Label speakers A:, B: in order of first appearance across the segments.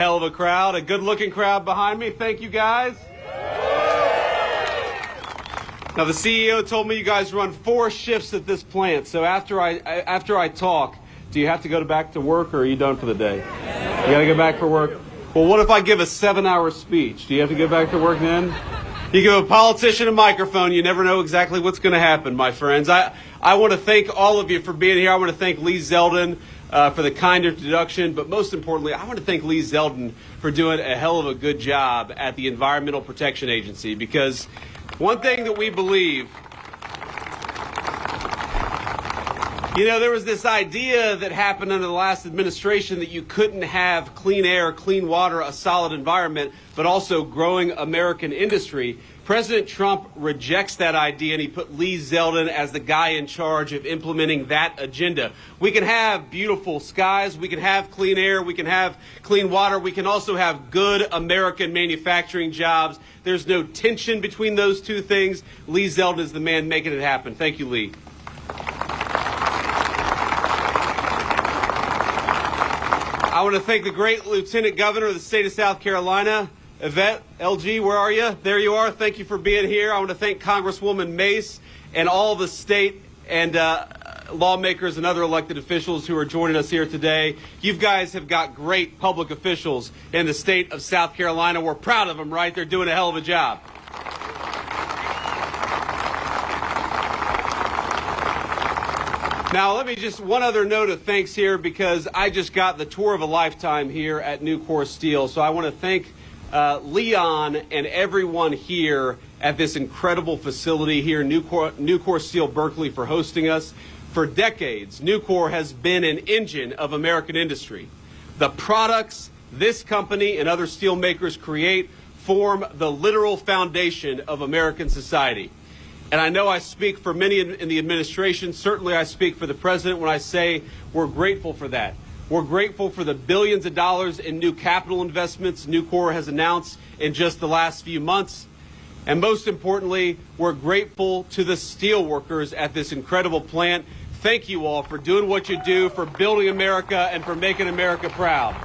A: Hell of a crowd, a good-looking crowd behind me. Thank you, guys. Now, the CEO told me you guys run 4 shifts at this plant. So after I talk, do you have to go back to work, or are you done for the day? You got to go back for work? Well, what if I give a 7-hour speech? Do you have to go back to work then? You give a politician a microphone, you never know exactly what's going to happen, my friends. I want to thank all of you for being here. I want to thank Lee Zeldin for the kind introduction, but most importantly, I want to thank Lee Zeldin for doing a hell of a good job at the Environmental Protection Agency, because one thing that we believe, there was this idea that happened under the last administration that you couldn't have clean air, clean water, a solid environment, but also growing American industry. President Trump rejects that idea, and he put Lee Zeldin as the guy in charge of implementing that agenda. We can have beautiful skies, we can have clean air, we can have clean water, we can also have good American manufacturing jobs. There's no tension between those two things. Lee Zeldin is the man making it happen. Thank you, Lee. I want to thank the great Lieutenant Governor of the state of South Carolina, Yvette, LG, where are you? There you are. Thank you for being here. I want to thank Congresswoman Mace and all the state and lawmakers and other elected officials who are joining us here today. You guys have got great public officials in the state of South Carolina. We're proud of them, right? They're doing a hell of a job. Now, let me just one other note of thanks here, because I just got the tour of a lifetime here at Nucor Steel. So I want to thank Leon and everyone here at this incredible facility here, Nucor Steel Berkeley, for hosting us. For decades, Nucor has been an engine of American industry. The products this company and other steel makers create form the literal foundation of American society. And I know I speak for many in the administration. Certainly I speak for the president when I say we're grateful for that. We're grateful for the billions of dollars in new capital investments Nucor has announced in just the last few months. And most importantly, we're grateful to the steel workers at this incredible plant. Thank you all for doing what you do, for building America, and for making America proud.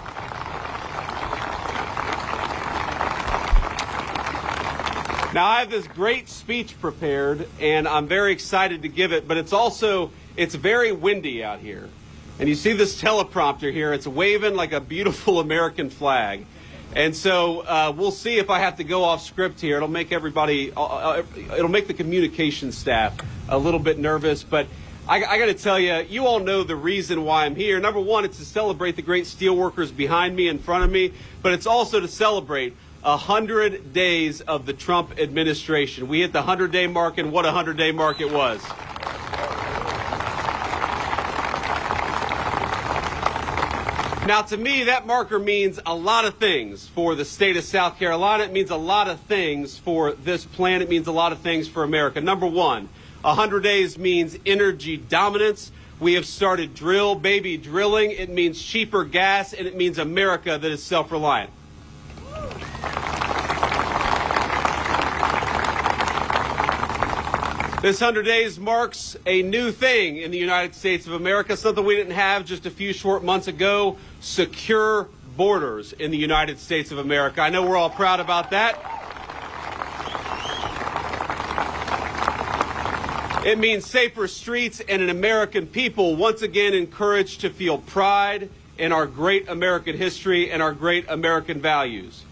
A: Now, I have this great speech prepared, and I'm very excited to give it, but it's very windy out here. And you see this teleprompter here, it's waving like a beautiful American flag. And so we'll see if I have to go off script here. It'll make it'll make the communication staff a little bit nervous, but I got to tell you, you all know the reason why I'm here. Number one, it's to celebrate the great steelworkers behind me, in front of me, but it's also to celebrate 100 days of the Trump administration. We hit the 100-day mark, and what a 100-day mark it was. Now, to me, that marker means a lot of things for the state of South Carolina. It means a lot of things for this plant. It means a lot of things for America. Number one, 100 days means energy dominance. We have started baby drilling. It means cheaper gas, and it means America that is self-reliant. This 100 days marks a new thing in the United States of America, something we didn't have just a few short months ago: secure borders in the United States of America. I know we're all proud about that. It means safer streets and an American people once again encouraged to feel pride in our great American history and our great American values.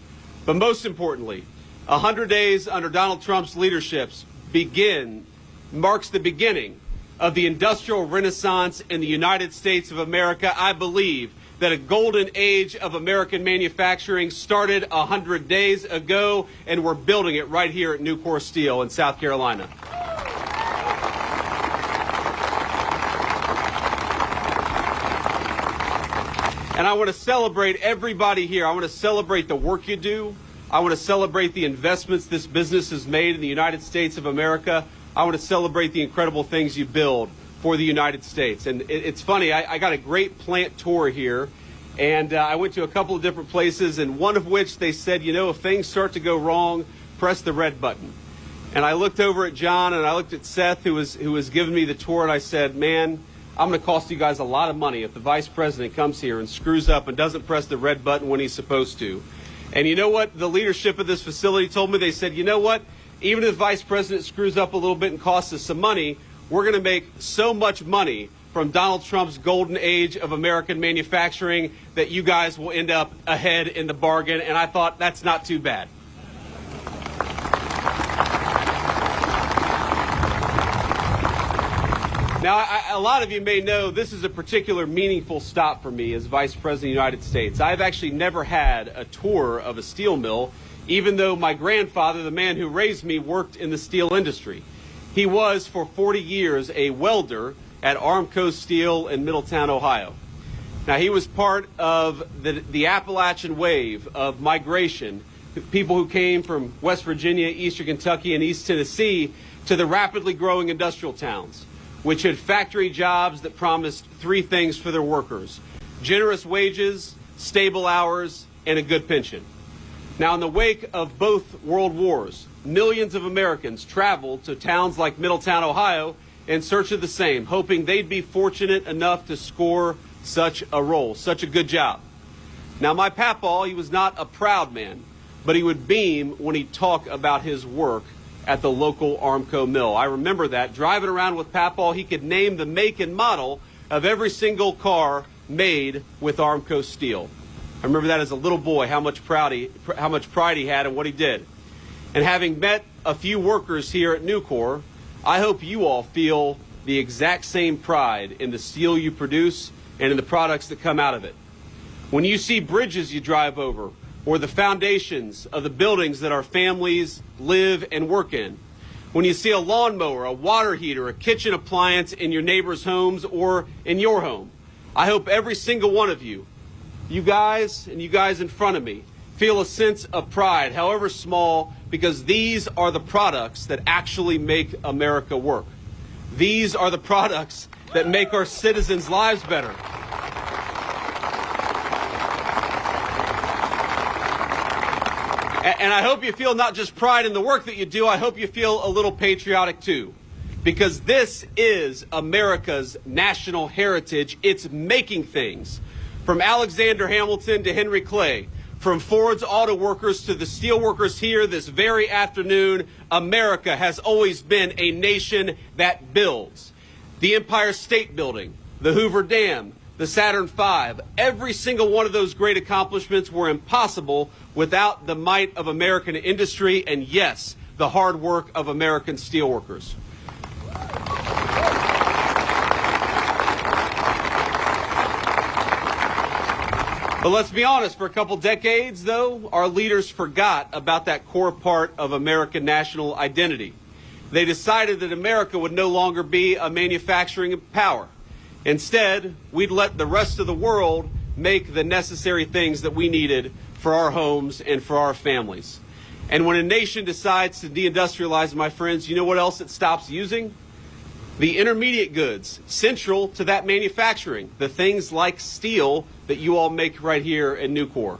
A: But most importantly, 100 days under Donald Trump's leadership marks the beginning of the industrial renaissance in the United States of America. I believe that a golden age of American manufacturing started 100 days ago, and we're building it right here at Nucor Steel in South Carolina. And I want to celebrate everybody here. I want to celebrate the work you do. I want to celebrate the investments this business has made in the United States of America. I want to celebrate the incredible things you build for the United States. And it's funny, I got a great plant tour here, and I went to a couple of different places, and one of which they said, if things start to go wrong, press the red button. And I looked over at John, and I looked at Seth, who was giving me the tour, and I said, man, I'm going to cost you guys a lot of money if the vice president comes here and screws up and doesn't press the red button when he's supposed to. And you know what the leadership of this facility told me? They said, you know what? Even if the vice president screws up a little bit and costs us some money, we're going to make so much money from Donald Trump's golden age of American manufacturing that you guys will end up ahead in the bargain. And I thought, that's not too bad. Now, a lot of you may know this is a particular meaningful stop for me as Vice President of the United States. I've actually never had a tour of a steel mill, even though my grandfather, the man who raised me, worked in the steel industry. He was, for 40 years, a welder at Armco Steel in Middletown, Ohio. Now, he was part of the Appalachian wave of migration, people who came from West Virginia, Eastern Kentucky, and East Tennessee to the rapidly growing industrial towns, which had factory jobs that promised three things for their workers: generous wages, stable hours, and a good pension. Now, in the wake of both world wars, millions of Americans traveled to towns like Middletown, Ohio, in search of the same, hoping they'd be fortunate enough to score such a role, such a good job. Now, my papaw, he was not a proud man, but he would beam when he'd talk about his work at the local Armco mill. I remember that. Driving around with Papaw, he could name the make and model of every single car made with Armco steel. I remember that as a little boy, how much pride he had in what he did. And having met a few workers here at Nucor, I hope you all feel the exact same pride in the steel you produce and in the products that come out of it. When you see bridges you drive over, or the foundations of the buildings that our families live and work in, when you see a lawnmower, a water heater, a kitchen appliance in your neighbor's homes or in your home, I hope every single one of you, you guys and you guys in front of me, feel a sense of pride, however small, because these are the products that actually make America work. These are the products that make our citizens' lives better. And I hope you feel not just pride in the work that you do, I hope you feel a little patriotic too. Because this is America's national heritage. It's making things. From Alexander Hamilton to Henry Clay, from Ford's auto workers to the steel workers here this very afternoon, America has always been a nation that builds. The Empire State Building, the Hoover Dam, the Saturn V, every single one of those great accomplishments were impossible without the might of American industry and, yes, the hard work of American steelworkers. But let's be honest, for a couple decades, though, our leaders forgot about that core part of American national identity. They decided that America would no longer be a manufacturing power. Instead, we'd let the rest of the world make the necessary things that we needed for our homes and for our families. And when a nation decides to deindustrialize, my friends, you know what else it stops using? The intermediate goods central to that manufacturing, the things like steel that you all make right here at Nucor.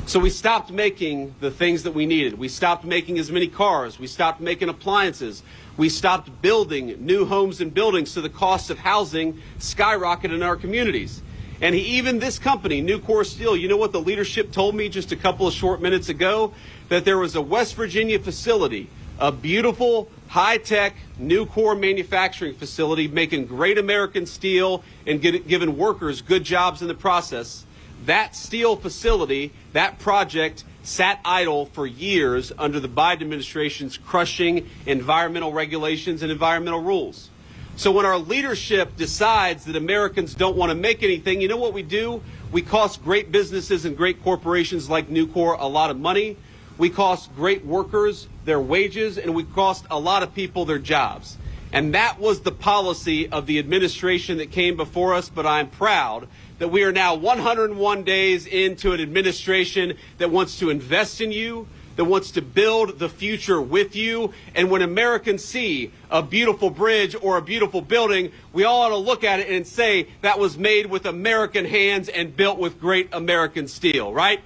A: So we stopped making the things that we needed. We stopped making as many cars. We stopped making appliances. We stopped building new homes and buildings, so the cost of housing skyrocketed in our communities. And even this company, Nucor Steel, you know what the leadership told me just a couple of short minutes ago? That there was a West Virginia facility, a beautiful, high-tech Nucor manufacturing facility making great American steel and giving workers good jobs in the process. That steel facility, that project, sat idle for years under the Biden administration's crushing environmental regulations and environmental rules. So when our leadership decides that Americans don't want to make anything, you know what we do? We cost great businesses and great corporations like Nucor a lot of money. We cost great workers their wages, and we cost a lot of people their jobs. And that was the policy of the administration that came before us, but I'm proud that we are now 101 days into an administration that wants to invest in you, that wants to build the future with you. And when Americans see a beautiful bridge or a beautiful building, we all ought to look at it and say that was made with American hands and built with great American steel, right?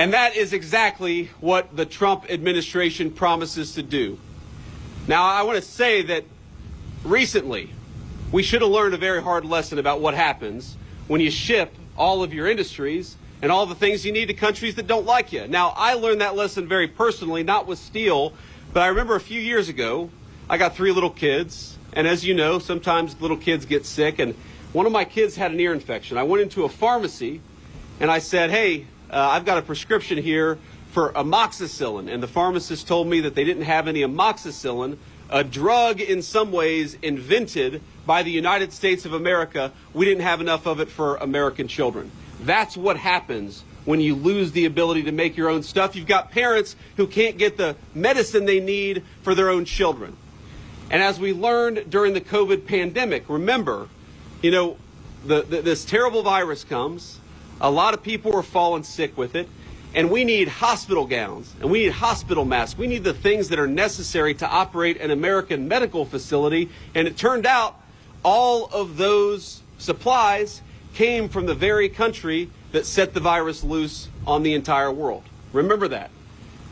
A: And that is exactly what the Trump administration promises to do. Now, I want to say that recently, we should have learned a very hard lesson about what happens when you ship all of your industries and all the things you need to countries that don't like you. Now, I learned that lesson very personally, not with steel, but I remember a few years ago, I got 3 little kids, and as you know, sometimes little kids get sick, and one of my kids had an ear infection. I went into a pharmacy, and I said, hey, I've got a prescription here for amoxicillin, and the pharmacist told me that they didn't have any amoxicillin, a drug in some ways invented by the United States of America. We didn't have enough of it for American children. That's what happens when you lose the ability to make your own stuff. You've got parents who can't get the medicine they need for their own children. And as we learned during the COVID pandemic, remember, you know, this terrible virus comes. A lot of people are falling sick with it. And we need hospital gowns, and we need hospital masks. We need the things that are necessary to operate an American medical facility. And it turned out all of those supplies came from the very country that set the virus loose on the entire world. Remember that.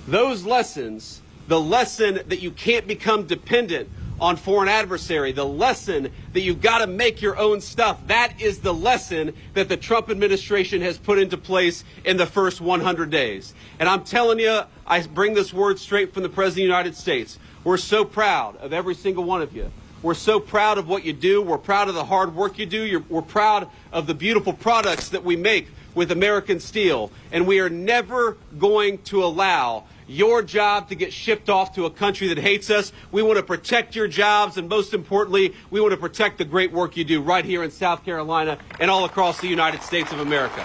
A: Those lessons, the lesson that you can't become dependent on foreign adversary, the lesson that you've got to make your own stuff, that is the lesson that the Trump administration has put into place in the first 100 days. And I'm telling you, I bring this word straight from the President of the United States. We're so proud of every single one of you. We're so proud of what you do. We're proud of the hard work you do. We're proud of the beautiful products that we make with American steel. And we are never going to allow your job to get shipped off to a country that hates us. We want to protect your jobs, and most importantly, we want to protect the great work you do right here in South Carolina and all across the United States of America.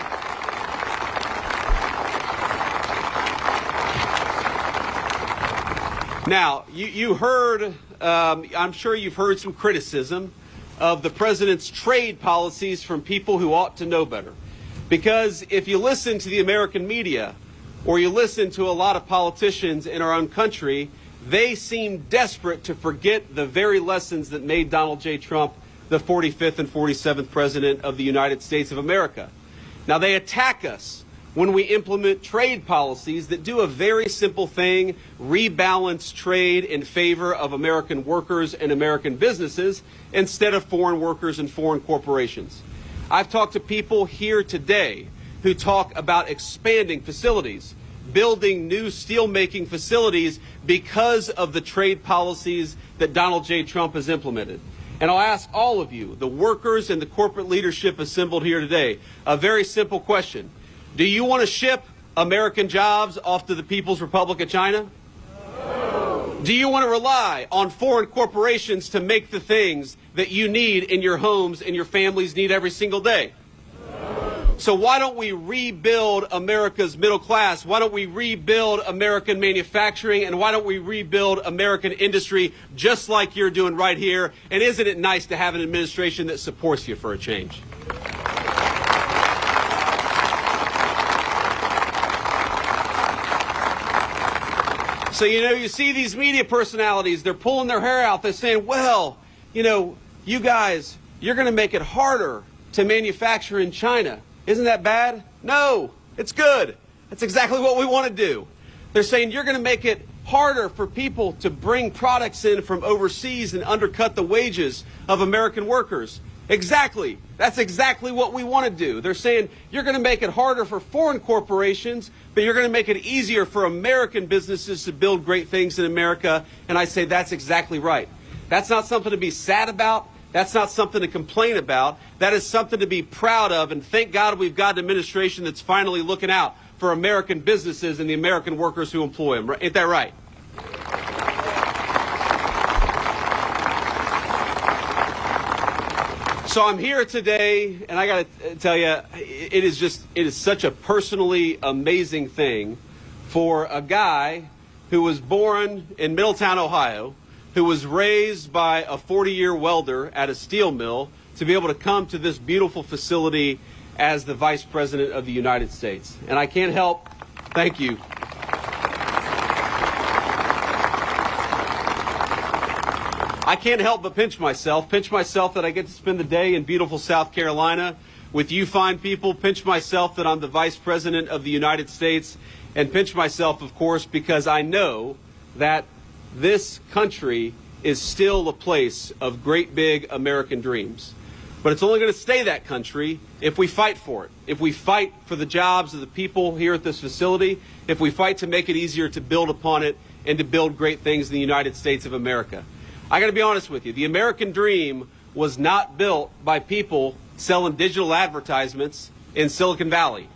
A: Now, you heard, I'm sure you've heard some criticism of the president's trade policies from people who ought to know better. Because if you listen to the American media, or you listen to a lot of politicians in our own country, they seem desperate to forget the very lessons that made Donald J. Trump the 45th and 47th President of the United States of America. Now, they attack us when we implement trade policies that do a very simple thing, rebalance trade in favor of American workers and American businesses instead of foreign workers and foreign corporations. I've talked to people here today who talk about expanding facilities, building new steelmaking facilities because of the trade policies that Donald J. Trump has implemented. And I'll ask all of you, the workers and the corporate leadership assembled here today, a very simple question. Do you want to ship American jobs off to the People's Republic of China? No. Do you want to rely on foreign corporations to make the things that you need in your homes and your families need every single day? So why don't we rebuild America's middle class? Why don't we rebuild American manufacturing? And why don't we rebuild American industry just like you're doing right here? And isn't it nice to have an administration that supports you for a change? So, you know, you see these media personalities, they're pulling their hair out. They're saying, well, you know, you guys, you're going to make it harder to manufacture in China. Isn't that bad? No, it's good. That's exactly what we want to do. They're saying you're going to make it harder for people to bring products in from overseas and undercut the wages of American workers. Exactly. That's exactly what we want to do. They're saying you're going to make it harder for foreign corporations, but you're going to make it easier for American businesses to build great things in America. And I say that's exactly right. That's not something to be sad about. That's not something to complain about. That is something to be proud of. And thank God we've got an administration that's finally looking out for American businesses and the American workers who employ them. Ain't that right? So I'm here today, and I got to tell you, it is such a personally amazing thing for a guy who was born in Middletown, Ohio, who was raised by a 40-year welder at a steel mill, to be able to come to this beautiful facility as the Vice President of the United States. And I can't help, thank you. I can't help but pinch myself that I get to spend the day in beautiful South Carolina with you fine people, pinch myself that I'm the Vice President of the United States, and pinch myself, of course, because I know that this country is still a place of great big American dreams. But it's only going to stay that country if we fight for it. If we fight for the jobs of the people here at this facility, if we fight to make it easier to build upon it and to build great things in the United States of America. I got to be honest with you. The American dream was not built by people selling digital advertisements in Silicon Valley.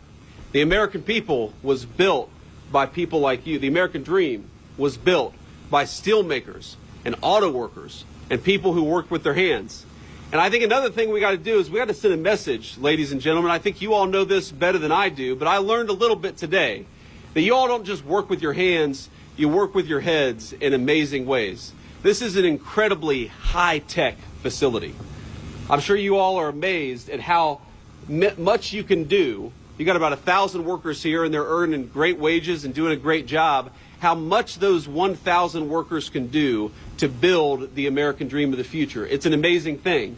A: The American people was built by people like you. The American dream was built by steel makers and auto workers and people who worked with their hands. And I think another thing we got to do is we got to send a message, ladies and gentlemen. I think you all know this better than I do, but I learned a little bit today that you all don't just work with your hands, you work with your heads in amazing ways. This is an incredibly high-tech facility. I'm sure you all are amazed at how much you can do. You got about 1,000 workers here, and they're earning great wages and doing a great job. How much those 1,000 workers can do to build the American dream of the future. It's an amazing thing.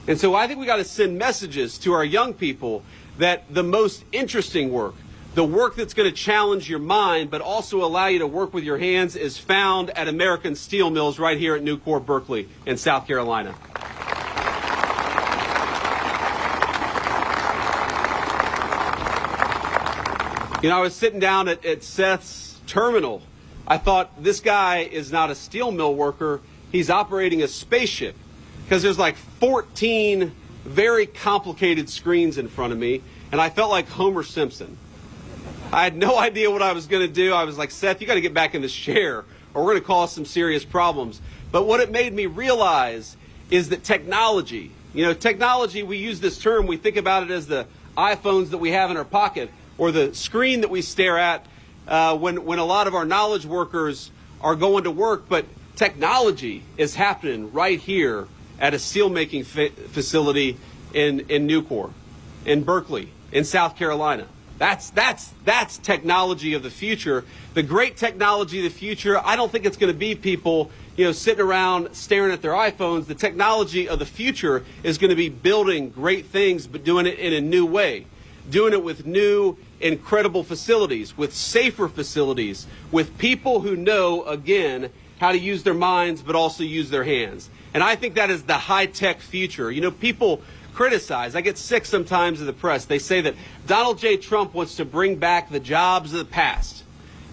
A: And so I think we got to send messages to our young people that the most interesting work, the work that's going to challenge your mind but also allow you to work with your hands, is found at American steel mills right here at Nucor Berkeley in South Carolina. You know, I was sitting down at Seth's terminal. I thought, this guy is not a steel mill worker, he's operating a spaceship, because there's like 14 very complicated screens in front of me, and I felt like Homer Simpson. I had no idea what I was going to do. I was like, Seth, you got to get back in this chair, or we're going to cause some serious problems. But what it made me realize is that technology, technology, we use this term, we think about it as the iPhones that we have in our pocket, or the screen that we stare at when a lot of our knowledge workers are going to work. But technology is happening right here at a steelmaking facility in Nucor, in Berkeley, in South Carolina. That's technology of the future. The great technology of the future, I don't think it's going to be people sitting around staring at their iPhones. The technology of the future is going to be building great things, but doing it in a new way. Doing it with new, incredible facilities, with safer facilities, with people who know, again, how to use their minds but also use their hands. And I think that is the high-tech future. People criticize. I get sick sometimes of the press. They say that Donald J. Trump wants to bring back the jobs of the past.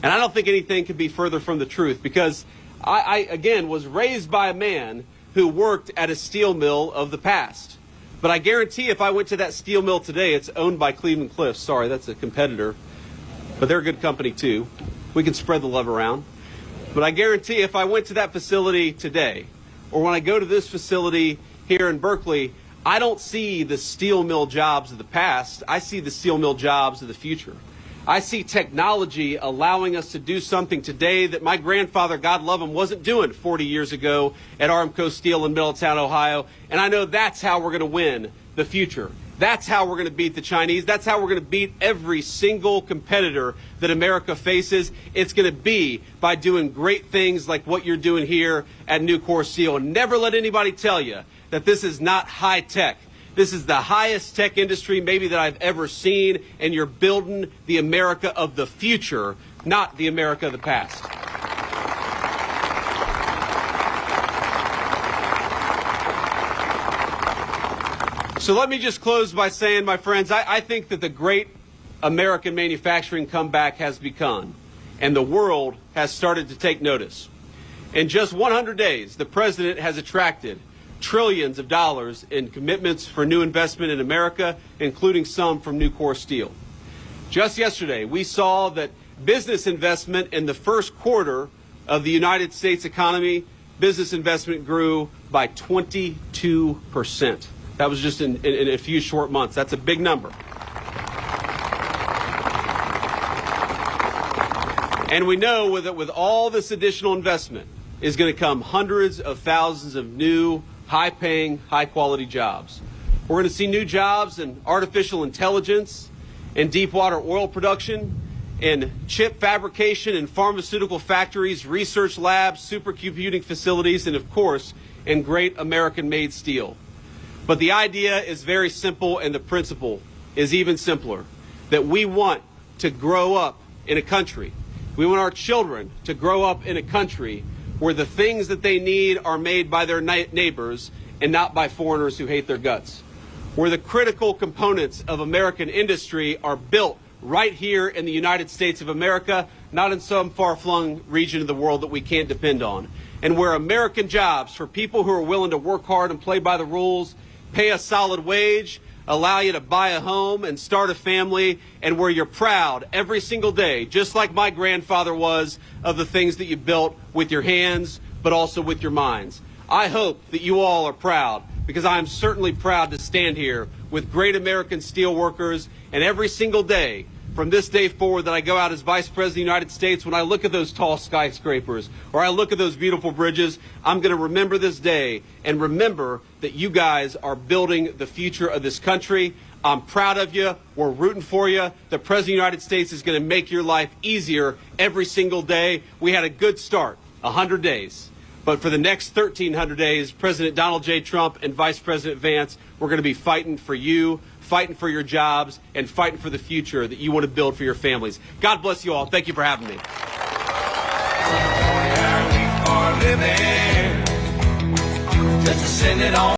A: And I don't think anything could be further from the truth, because I again, was raised by a man who worked at a steel mill of the past. But I guarantee if I went to that steel mill today, it's owned by Cleveland-Cliffs. Sorry, that's a competitor. But they're a good company too. We can spread the love around. But I guarantee if I went to that facility today, or when I go to this facility here in Berkeley, I don't see the steel mill jobs of the past. I see the steel mill jobs of the future. I see technology allowing us to do something today that my grandfather, God love him, wasn't doing 40 years ago at Armco Steel in Middletown, Ohio. And I know that's how we're going to win the future. That's how we're going to beat the Chinese. That's how we're going to beat every single competitor that America faces. It's going to be by doing great things like what you're doing here at Nucor Steel. And never let anybody tell you that this is not high tech. This is the highest tech industry maybe that I've ever seen, and you're building the America of the future, not the America of the past. So let me just close by saying, my friends, I think that the great American manufacturing comeback has begun, and the world has started to take notice. In just 100 days, the president has attracted trillions of dollars in commitments for new investment in America, including some from Nucor Steel. Just yesterday, we saw that business investment in the first quarter of the United States economy, business investment grew by 22%. That was just in a few short months. That's a big number. And we know that with all this additional investment is going to come hundreds of thousands of new high-paying, high-quality jobs. We're going to see new jobs in artificial intelligence, in deep-water oil production, in chip fabrication, in pharmaceutical factories, research labs, supercomputing facilities, and, of course, in great American-made steel. But the idea is very simple, and the principle is even simpler. That we want to grow up in a country. We want our children to grow up in a country where the things that they need are made by their neighbors and not by foreigners who hate their guts. Where the critical components of American industry are built right here in the United States of America, not in some far-flung region of the world that we can't depend on. And where American jobs for people who are willing to work hard and play by the rules, pay a solid wage, allow you to buy a home and start a family, and where you're proud every single day, just like my grandfather was, of the things that you built with your hands, but also with your minds. I hope that you all are proud, because I am certainly proud to stand here with great American steel workers, and every single day from this day forward that I go out as Vice President of the United States, when I look at those tall skyscrapers or I look at those beautiful bridges, I'm going to remember this day and remember that you guys are building the future of this country. I'm proud of you. We're rooting for you. The President of the United States is going to make your life easier every single day. We had a good start, 100 days. But for the next 1,300 days, President Donald J. Trump and Vice President Vance, we're going to be fighting for you, fighting for your jobs, and fighting for the future that you want to build for your families. God bless you all. Thank you for having me. Just to send it on.